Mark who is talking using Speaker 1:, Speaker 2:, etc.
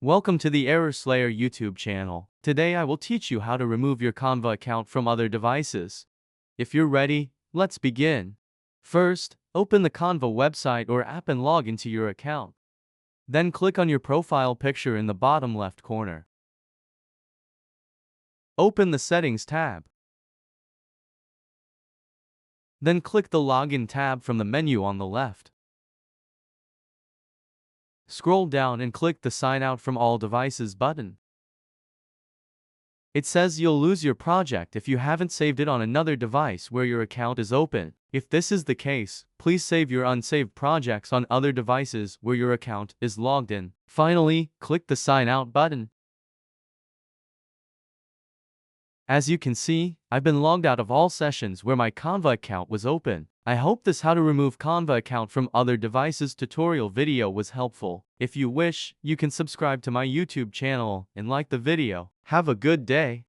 Speaker 1: Welcome to the Error Slayer YouTube channel. Today I will teach you how to remove your Canva account from other devices. If you're ready, let's begin. First, open the Canva website or app and log into your account. Then click on your profile picture in the bottom left corner. Open the Settings tab. Then click the Login tab from the menu on the left. Scroll down and click the Sign Out from All Devices button. It says you'll lose your project if you haven't saved it on another device where your account is open. If this is the case, please save your unsaved projects on other devices where your account is logged in. Finally, click the Sign Out button. As you can see, I've been logged out of all sessions where my Canva account was open. I hope this how to remove Canva account from other devices tutorial video was helpful. If you wish, you can subscribe to my YouTube channel and like the video. Have a good day.